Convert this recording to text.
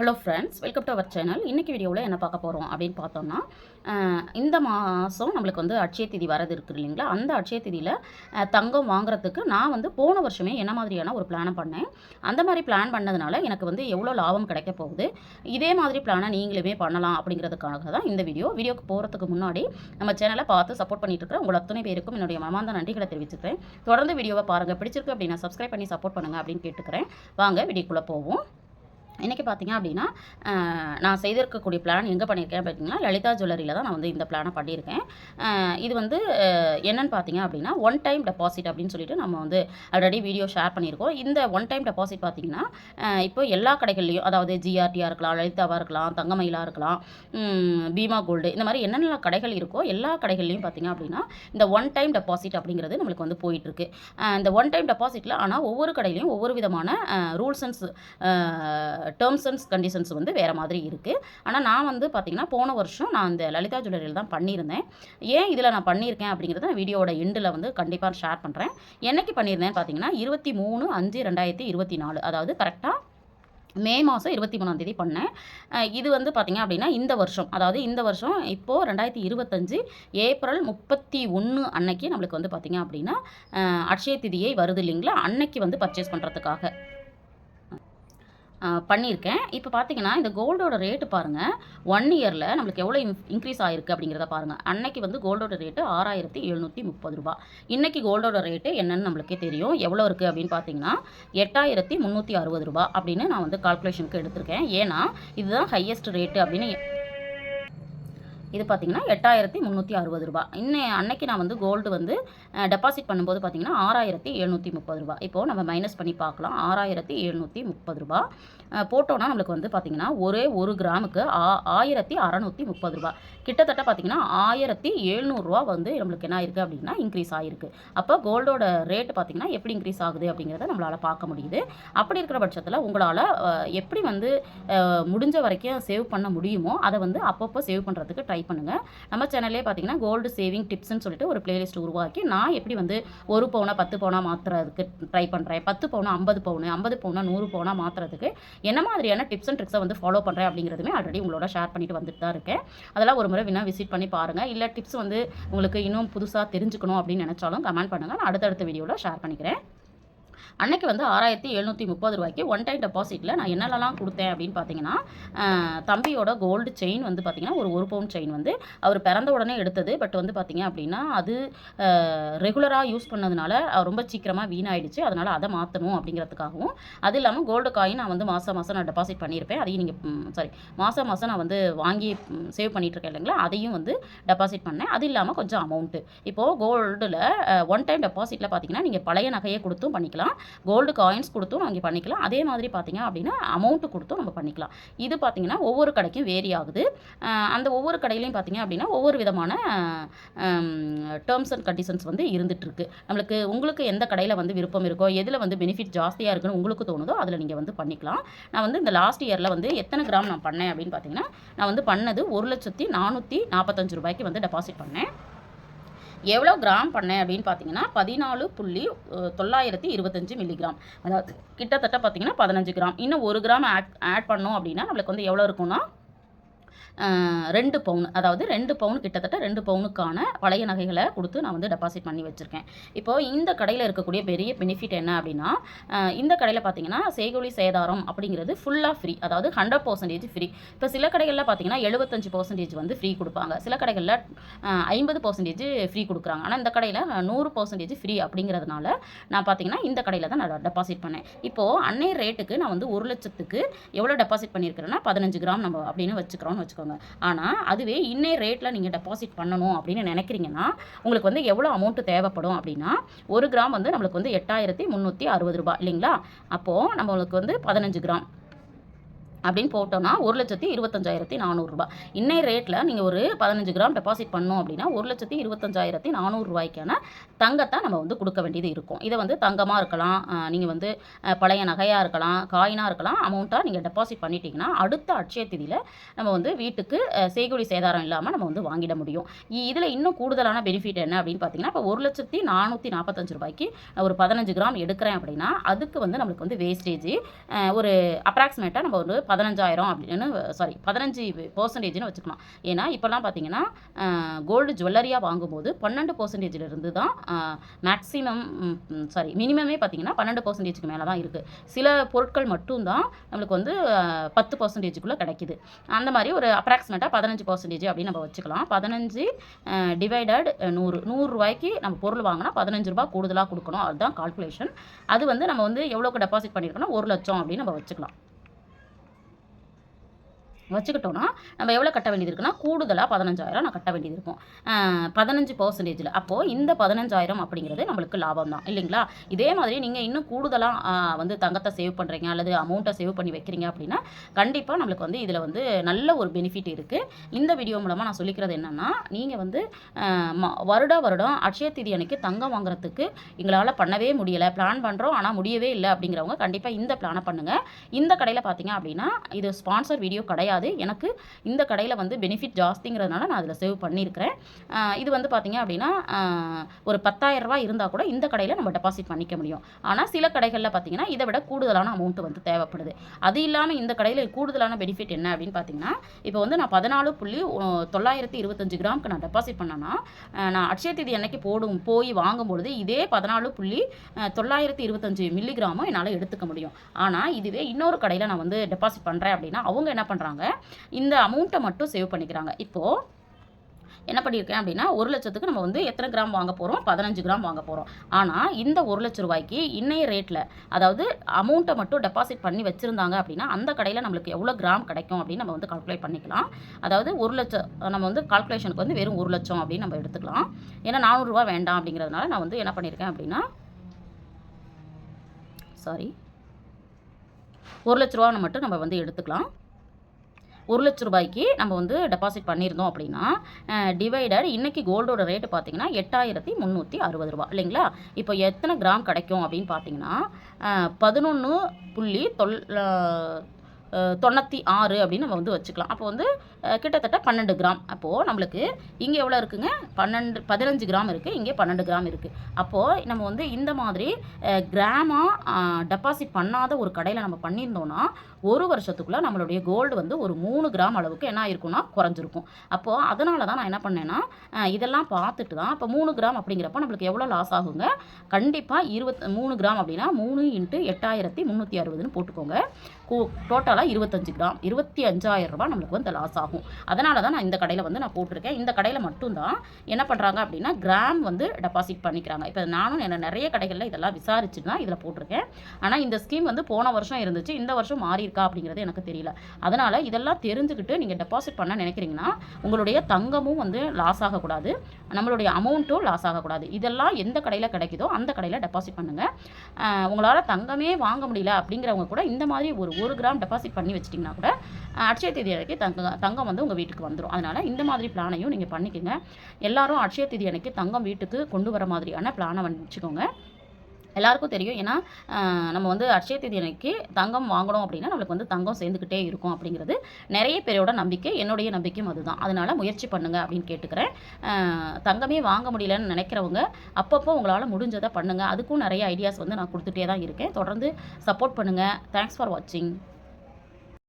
Hello friends, welcome to our channel. இன்றைக்கி வீடியோவில் என்ன பார்க்க போகிறோம் அப்படின்னு பார்த்தோம்னா, இந்த மாதம் நம்மளுக்கு வந்து அட்சய திதி வரது இருக்குது இல்லைங்களா? அந்த அட்சய திதியில் தங்கம் வாங்குறதுக்கு நான் வந்து போன வருஷமே என்ன மாதிரியான ஒரு பிளானை பண்ணேன். அந்த மாதிரி பிளான் பண்ணதுனால எனக்கு வந்து எவ்வளோ லாபம் கிடைக்க போகுது, இதே மாதிரி பிளானை நீங்களுமே பண்ணலாம் அப்படிங்கிறதுக்காக தான் இந்த வீடியோக்கு போகிறதுக்கு முன்னாடி நம்ம சேனலை பார்த்து சப்போர்ட் பண்ணிட்டு இருக்கிற உங்கள் அத்தனை பேருக்கும் என்னுடைய மனமார்ந்த நன்றிகளை தெரிவிச்சுக்கிறேன். தொடர்ந்து வீடியோவை பாருங்கள், பிடிச்சிருக்கு அப்படின்னா சப்ஸ்கிரைப் பண்ணி சப்போர்ட் பண்ணுங்கள் அப்படின்னு கேட்டுக்கிறேன். வாங்க வீடியோக்குள்ளே போவோம். இன்றைக்கி பார்த்திங்க அப்படின்னா, நான் செய்திருக்கக்கூடிய பிளான் எங்கே பண்ணியிருக்கேன் பார்த்தீங்கன்னா, லலிதா ஜுவல்லரியில் தான் நான் வந்து இந்த பிளானை பண்ணியிருக்கேன். இது வந்து என்னென்னு பார்த்தீங்க அப்படின்னா, ஒன் டைம் டெபாசிட் அப்படின்னு சொல்லிட்டு நம்ம வந்து ஆல்ரெடி வீடியோ ஷேர் பண்ணியிருக்கோம். இந்த ஒன் டைம் டெபாசிட் பார்த்திங்கன்னா, இப்போ எல்லா கடைகள்லையும், அதாவது ஜிஆர்டியாக இருக்கலாம், லலிதாவாக இருக்கலாம், தங்கமயிலாக இருக்கலாம், பீமா கோல்டு, இந்த மாதிரி என்னென்ன கடைகள் இருக்கோ எல்லா கடைகள்லையும் பார்த்திங்க அப்படின்னா இந்த ஒன் டைம் டெபாசிட் அப்படிங்கிறது நம்மளுக்கு வந்து போயிட்டுருக்கு. இந்த ஒன் டைம் டெபாசிட்டில் ஆனால் ஒவ்வொரு கடையிலையும் ஒவ்வொரு விதமான rules and terms and conditions வந்து வேறு மாதிரி இருக்குது. ஆனால் நான் வந்து பார்த்திங்கன்னா போன வருஷம் நான் இந்த லலிதா ஜுவல்லரியில் தான் பண்ணியிருந்தேன். ஏன் இதில் நான் பண்ணியிருக்கேன் அப்படிங்கிறத நான் வீடியோட எண்டில் வந்து கண்டிப்பாக ஷேர் பண்ணுறேன். என்னைக்கு பண்ணியிருந்தேன்னு பார்த்தீங்கன்னா 23/5/2024, அதாவது கரெக்டாக மே மாதம் 23ஆம் பண்ணேன். இது வந்து பார்த்திங்க அப்படின்னா இந்த வருஷம், அதாவது இந்த வருஷம் இப்போது 2025 ஏப்ரல் 31 அன்னைக்கு நம்மளுக்கு வந்து பார்த்திங்க அப்படின்னா அட்சய திதியை வருது இல்லைங்களா, அன்னைக்கு வந்து பர்ச்சேஸ் பண்ணுறதுக்காக பண்ணியிருக்கேன். இப்போ பார்த்தீங்கன்னா இந்த கோல்டோட ரேட்டு பாருங்கள், 1 இயரில் நம்மளுக்கு எவ்வளோ இன்க்ரீஸ் ஆகிருக்கு அப்படிங்கிறத பாருங்கள். அன்னைக்கு வந்து கோல்டோட ரேட்டு 6730 ரூபா. இன்றைக்கி கோல்டோட ரேட்டு என்னென்னு நம்மளுக்கே தெரியும். எவ்வளோ இருக்குது அப்படின்னு பார்த்தீங்கன்னா 8360 ரூபா அப்படின்னு நான் வந்து கால்குலேஷனுக்கு எடுத்திருக்கேன். ஏன்னா இதுதான் ஹையஸ்ட் ரேட்டு அப்படின்னு. இது பார்த்திங்கன்னா 8360 ரூபா. அன்னைக்கு நான் வந்து கோல்டு வந்து டெபாசிட் பண்ணும்போது பார்த்திங்கன்னா 6730 ரூபா. இப்போது நம்ம மைனஸ் பண்ணி பார்க்கலாம். 6730 ரூபா போட்டோன்னா நம்மளுக்கு வந்து பார்த்திங்கன்னா ஒரு கிராமுக்கு 1630 ரூபா, கிட்டத்தட்ட பார்த்திங்கன்னா 1700 ரூபா வந்து நம்மளுக்கு என்ன ஆயிருக்கு அப்படின்னா இன்க்ரீஸ் ஆகிருக்கு. அப்போ கோல்டோட ரேட்டு பார்த்திங்கன்னா எப்படி இன்க்ரீஸ் ஆகுது அப்படிங்கிறத நம்மளால் பார்க்க முடியுது. அப்படி இருக்கிற பட்சத்தில் உங்களால் எப்படி வந்து முடிஞ்ச வரைக்கும் சேவ் பண்ண முடியுமோ அதை வந்து அப்பப்போ சேவ் பண்ணுறதுக்கு ட்ரை பண்ணுங்கள். நம்ம சேனல்லே பார்த்தீங்கன்னா கோல்டு சேவிங் டிப்ஸ்ன்னு சொல்லிட்டு ஒரு பிளேலிஸ்ட் உருவாக்கி நான் எப்படி வந்து 1 பவுனை 10 பவுனாக மாற்றுறதுக்கு ட்ரை பண்ணுறேன், 10 பவுனா 50 பவுனு, 50 பவுனா 100 பவுனாக மாற்றுறதுக்கு என்ன மாதிரியான டிப்ஸ் அண்ட் ட்ரிக்ஸை வந்து ஃபாலோ பண்ணுறேன் அப்படிங்கிறதுமே ஆல்ரெடி உங்களோட ஷேர் பண்ணிட்டு வந்துட்டு தான் இருக்கேன். அதெல்லாம் ஒரு முறை வேணால் விசிட் பண்ணி பாருங்கள். இல்லை டிப்ஸ் வந்து உங்களுக்கு இன்னும் புதுசாக தெரிஞ்சுக்கணும் அப்படின்னு நினச்சாலும் கமெண்ட் பண்ணுங்கள், நான் அடுத்தடுத்த வீடியோவில் ஷேர் பண்ணிக்கிறேன். அன்றைக்கி வந்து 6730 ரூபாய்க்கு ஒன் டைம் டெபாசிட்டில் நான் என்னெல்லாம் கொடுத்தேன் அப்படின்னு பார்த்தீங்கன்னா, தம்பியோட கோல்டு செயின் வந்து பார்த்திங்கன்னா ஒரு பவுன் செயின் வந்து அவர் பிறந்த உடனே எடுத்தது. பட் வந்து பார்த்திங்க அப்படின்னா அது ரெகுலராக யூஸ் பண்ணதுனால ரொம்ப சீக்கிரமாக வீணாயிடுச்சு. அதனால் அதை மாற்றணும் அப்படிங்கிறதுக்காகவும், அது இல்லாமல் கோல்டு காயின் நான் வந்து மாதம் நான் டெபாசிட் பண்ணியிருப்பேன். அதையும் நீங்கள் மாதம் நான் வந்து வாங்கி சேவ் பண்ணிகிட்ருக்கேன் இல்லைங்களா, அதையும் வந்து டெபாசிட் பண்ணேன். அது இல்லாமல் கொஞ்சம் அமௌண்ட்டு இப்போது கோல்டில் ஒன் டைம் டெபாசிட்டில் பார்த்திங்கன்னா நீங்கள் பழைய நகையை கொடுத்தும் பண்ணிக்கலாம், கோல்டு காயின்ஸ் கொடுத்தும் நம்ம பண்ணிக்கலாம். அதே மாதிரி பார்த்தீங்க அப்படின்னா அமௌண்ட்டு கொடுத்தும் நம்ம பண்ணிக்கலாம். இது பார்த்தீங்கன்னா ஒவ்வொரு கடைக்கும் வேரி ஆகுது. அந்த ஒவ்வொரு கடையிலையும் பார்த்தீங்க அப்படின்னா ஒவ்வொரு விதமான டேர்ம்ஸ் அண்ட் கண்டிஷன்ஸ் வந்து இருந்துகிட்ருக்கு. உங்களுக்கு எந்த கடையில் வந்து விருப்பம் இருக்கோ, எதில் வந்து பெனிஃபிட் ஜாஸ்தியாக இருக்குன்னு உங்களுக்கு தோணுதோ அதில் நீங்கள் வந்து பண்ணிக்கலாம். நான் வந்து இந்த லாஸ்ட் இயரில் வந்து எத்தனை கிராம் நான் பண்ணேன் அப்படின்னு பார்த்தீங்கன்னா, நான் வந்து பண்ணது 1,445 ரூபாய்க்கு வந்து டெபாசிட் பண்ணேன். எவ்வளோ கிராம் பண்ணேன் அப்படின்னு பார்த்தீங்கன்னா 14.925 மில்லிகிராம், அதாவது கிட்டத்தட்ட பார்த்தீங்கன்னா 15 கிராம். இன்னும் 1 கிராம் ஆட் பண்ணோம் அப்படின்னா நம்மளுக்கு வந்து எவ்வளோ இருக்குன்னா 2 பவுன், அதாவது 2 பவுன், கிட்டத்தட்ட 2 பவுனுக்கான பழைய நகைகளை கொடுத்து நான் வந்து டெபாசிட் பண்ணி வச்சுருக்கேன். இப்போது இந்த கடையில் இருக்கக்கூடிய பெரிய பெனிஃபிட் என்ன அப்படின்னா, இந்த கடையில் பார்த்தீங்கன்னா செய்கூலி சேதாரம் அப்படிங்கிறது ஃபுல்லாக ஃப்ரீ, அதாவது 100% ஃப்ரீ. இப்போ சில கடைகளில் பார்த்தீங்கன்னா 75% வந்து ஃப்ரீ கொடுப்பாங்க, சில கடைகளில் 50% ஃப்ரீ கொடுக்குறாங்க. ஆனால் இந்த கடையில் 100% ஃப்ரீ அப்படிங்கிறதுனால நான் பார்த்தீங்கன்னா இந்த கடையில் தான் நான் டெபாசிட் பண்ணேன். இப்போது அன்னைய ரேட்டுக்கு நான் வந்து 1 லட்சத்துக்கு எவ்வளோ டெபாசிட் பண்ணியிருக்கிறேன்னா 15 கிராம் நம்ம அப்படின்னு வச்சுக்கிறோன்னு வச்சுக்கோங்க. ஆனால் அதுவே இன்னைய ரேட்டில் நீங்கள் டெபாசிட் பண்ணணும் அப்படின்னு நினைக்கிறீங்கன்னா உங்களுக்கு வந்து எவ்வளோ அமௌண்ட்டு தேவைப்படும் அப்படின்னா 1 கிராம் வந்து நம்மளுக்கு வந்து 8360 ரூபா இல்லைங்களா. அப்போது நம்மளுக்கு வந்து 15 கிராம் அப்படின்னு போட்டோன்னா 1,25,400 ரூபா. இன்னைய ரேட்டில் நீங்கள் ஒரு 15 கிராம் டெபாசிட் பண்ணோம் அப்படின்னா 1,25,400 ரூபாய்க்கான தங்கத்தை நம்ம வந்து கொடுக்க வேண்டியது இருக்கும். இதை வந்து தங்கமாக இருக்கலாம், நீங்கள் வந்து பழைய நகையாக இருக்கலாம், காயினாக இருக்கலாம், அமௌண்ட்டாக நீங்கள் டெபாசிட் பண்ணிட்டீங்கன்னா அடுத்த அட்சய திதியில் நம்ம வந்து வீட்டுக்கு செய்கூலி சேதாரம் இல்லாமல் நம்ம வந்து வாங்கிட முடியும். இதில் இன்னும் கூடுதலான பெனிஃபிட் என்ன அப்படின்னு பார்த்தீங்கன்னா, இப்போ 1,445 ரூபாய்க்கு ஒரு 15 கிராம் எடுக்கிறேன் அப்படின்னா அதுக்கு வந்து நம்மளுக்கு வந்து வேஸ்டேஜ் ஒரு அப்ராக்சிமேட்டாக நம்ம ஒரு 15,000 அப்படின்னு சாரி 15% வச்சுக்கலாம். ஏன்னா இப்போல்லாம் பார்த்தீங்கன்னா கோல்டு ஜுவல்லரியாக வாங்கும்போது 12% தான் மேக்ஸிமம் மினிமமே பார்த்தீங்கன்னா 12%க்கு மேலே தான் இருக்குது. சில பொருட்கள் மட்டும்தான் நம்மளுக்கு வந்து 10%க்குள்ளே கிடைக்குது. அந்த மாதிரி ஒரு அப்ராக்சிமேட்டாக 15% அப்படின்னு நம்ம வச்சுக்கலாம். 15 டிவைடட் 100 ரூபாய்க்கு நம்ம பொருள் வாங்கினா 15 ரூபாய் கூடுதலாக கொடுக்கணும். அதுதான் கால்குலேஷன். அது வந்து நம்ம வந்து எவ்வளோக்கு டெபாசிட் பண்ணியிருக்கோம்னா 1 லட்சம் அப்படின்னு நம்ம வச்சுக்கலாம். வச்சுக்கிட்டோன்னா நம்ம எவ்வளோ கட்ட வேண்டியது இருக்குன்னா கூடுதலாக 15,000 நான் கட்ட வேண்டியது இருக்கும் 15%. அப்போது இந்த 15,000 அப்படிங்கிறது நம்மளுக்கு லாபம் தான் இல்லைங்களா? இதே மாதிரி நீங்கள் இன்னும் கூடுதலாக வந்து தங்கத்தை சேவ் பண்ணுறீங்க அல்லது அமௌண்ட்டை சேவ் பண்ணி வைக்கிறீங்க அப்படின்னா கண்டிப்பாக நம்மளுக்கு வந்து இதில் வந்து நல்ல ஒரு பெனிஃபிட் இருக்குது. இந்த வீடியோ மூலமாக நான் சொல்லிக்கிறது என்னென்னா, நீங்கள் வந்து வருடம் அட்சய தீதி அன்னைக்கு தங்கம் வாங்குறதுக்கு எங்களால் பண்ணவே முடியலை, பிளான் பண்ணுறோம் ஆனால் முடியவே இல்லை அப்படிங்கிறவங்க கண்டிப்பாக இந்த பிளானை பண்ணுங்கள். இந்த கடையில் பார்த்தீங்க அப்படின்னா இது ஸ்பான்சர் வீடியோ கிடையாது. எனக்கு இந்த கடையில் வந்து பெனிஃபிட் ஜாஸ்திங்கிறதுனால நான் அதில் சேவ் பண்ணியிருக்கிறேன். இது வந்து பார்த்தீங்க அப்படின்னா ஒரு 10,000 ரூபாய் இருந்தால் கூட இந்த கடையில் நம்ம டெபாசிட் பண்ணிக்க முடியும். ஆனால் சில கடைகளில் பார்த்தீங்கன்னா இதை விட கூடுதலான அமௌண்ட்டு வந்து தேவைப்படுது. அது இல்லாமல் இந்த கடையில் கூடுதலான பெனிஃபிட் என்ன அப்படின்னு பார்த்தீங்கன்னா, இப்போ வந்து நான் 14.925 கிராமுக்கு நான் டெபாசிட் பண்ணேன்னா நான் அட்சய தீதி அன்னைக்கு போய் வாங்கும்பொழுது இதே 14.925 மில்லிகிராமும் என்னால் எடுத்துக்க முடியும். ஆனால் இதுவே இன்னொரு கடையில் நான் வந்து டெபாசிட் பண்ணுறேன் அப்படின்னா அவங்க என்ன பண்ணுறாங்க, இந்த அமௌண்ட்டை மட்டும் சேவ் பண்ணிக்கிறாங்க. இப்போது என்ன பண்ணியிருக்கேன் அப்படின்னா 1 லட்சத்துக்கு நம்ம வந்து எத்தனை கிராம் வாங்க போகிறோம், 15 கிராம் வாங்க போகிறோம். ஆனால் இந்த 1 லட்ச ரூபாய்க்கு இன்னைய ரேட்டில் அதாவது அமௌண்ட்டை மட்டும் டெபாசிட் பண்ணி வச்சுருந்தாங்க அப்படின்னா அந்த கடையில் நம்மளுக்கு எவ்வளோ கிராம் கிடைக்கும் அப்படின்னு நம்ம வந்து கால்குலேட் பண்ணிக்கலாம். அதாவது 1 லட்சம் நம்ம வந்து கால்குலேஷனுக்கு வந்து வெறும் 1 லட்சம் அப்படின்னு நம்ம எடுத்துக்கலாம். ஏன்னா 400 ரூபா வேண்டாம் அப்படிங்கிறதுனால நான் வந்து என்ன பண்ணியிருக்கேன் அப்படின்னா 1 லட்ச ரூபா மட்டும் நம்ம வந்து எடுத்துக்கலாம். 1 லட்ச ரூபாய்க்கு நம்ம வந்து டெபாசிட் பண்ணியிருந்தோம் அப்படின்னா டிவைடட் இன்றைக்கி கோல்டோட ரேட்டு பார்த்தீங்கன்னா 8,360 ரூபா இல்லைங்களா? இப்போ எத்தனை கிராம் கிடைக்கும் அப்படின்னு பார்த்தீங்கன்னா 11.96 அப்படின்னு நம்ம வந்து வச்சுக்கலாம். அப்போ வந்து கிட்டத்தட்ட 12 கிராம். அப்போது நம்மளுக்கு இங்கே எவ்வளோ இருக்குங்க, 15 கிராம் இருக்குது, இங்கே 12 கிராம் இருக்குது. அப்போது நம்ம வந்து இந்த மாதிரி கிராமாக டெபாசிட் பண்ணாத ஒரு கடையில் நம்ம பண்ணியிருந்தோன்னா ஒரு வருஷத்துக்குள்ளே நம்மளுடைய கோல்டு வந்து ஒரு 3 கிராம் அளவுக்கு என்ன ஆயிருக்குன்னா குறைஞ்சிருக்கும். அப்போது அதனால தான் நான் என்ன பண்ணேன்னா இதெல்லாம் பார்த்துட்டு தான் இப்போ 3 கிராம் அப்படிங்கிறப்ப நம்மளுக்கு எவ்வளோ லாஸ் ஆகுங்க, கண்டிப்பாக 3 கிராம் அப்படின்னா 3 × 8,360ன்னு போட்டுக்கோங்க. டோட்டலாக 25 கிராம் 25,000 ரூபாய் நம்மளுக்கு வந்து லாஸ் ஆகும். அதனால தான் நான் இந்த கடையில் வந்து நான் போட்டிருக்கேன். இந்த கடையில் மட்டும்தான் என்ன பண்ணுறாங்க அப்படின்னா கிராம் வந்து டெபாசிட் பண்ணிக்கிறாங்க. இப்போ நானும் நிறைய கடைகளில் இதெல்லாம் விசாரிச்சு தான் இதில் போட்டிருக்கேன். ஆனால் இந்த ஸ்கீம் வந்து போன வருஷம் இருந்துச்சு, இந்த வருஷம் மாறி இருக்கா அப்படிங்கிறது எனக்கு தெரியல. அதனால் இதெல்லாம் தெரிஞ்சுக்கிட்டு நீங்கள் டெபாசிட் பண்ண நினைக்கிறீங்கன்னா உங்களுடைய தங்கமும் வந்து லாஸ் ஆகக்கூடாது, நம்மளுடைய அமௌண்ட்டும் லாஸ் ஆகக்கூடாது. இதெல்லாம் எந்த கடையில் கிடைக்குதோ அந்த கடையில் டெபாசிட் பண்ணுங்கள். உங்களால் தங்கமே வாங்க முடியல அப்படிங்கிறவங்க கூட இந்த மாதிரி ஒரு 1 கிராம் டெபாசிட் பண்ணி வச்சிட்டிங்கன்னா கூட அட்சய தீதி அன்னைக்கு தங்கம் வந்து உங்கள் வீட்டுக்கு வந்துடும். அதனால் இந்த மாதிரி பிளானையும் நீங்கள் பண்ணிக்கோங்க. எல்லாரும் அட்சய தீதி அன்னைக்கு தங்கம் வீட்டுக்கு கொண்டு வர மாதிரியான பிளானை வச்சுக்கோங்க. எல்லாருக்கும் தெரியும். ஏன்னா நம்ம வந்து அட்சய தீதி அன்னைக்கு தங்கம் வாங்கணும் அப்படின்னா நம்மளுக்கு வந்து தங்கம் சேர்ந்துக்கிட்டே இருக்கும் அப்படிங்கிறது நிறைய பேரோட நம்பிக்கை, என்னுடைய நம்பிக்கையும் அதுதான். அதனால் முயற்சி பண்ணுங்கள் அப்படின்னு கேட்டுக்கிறேன். தங்கமே வாங்க முடியலன்னு நினைக்கிறவங்க அப்பப்போ உங்களால் முடிஞ்சதை பண்ணுங்கள். அதுக்கும் நிறைய ஐடியாஸ் வந்து நான் கொடுத்துட்டே தான் இருக்கேன். தொடர்ந்து சப்போர்ட் பண்ணுங்கள். தேங்க்ஸ் ஃபார் வாட்சிங்.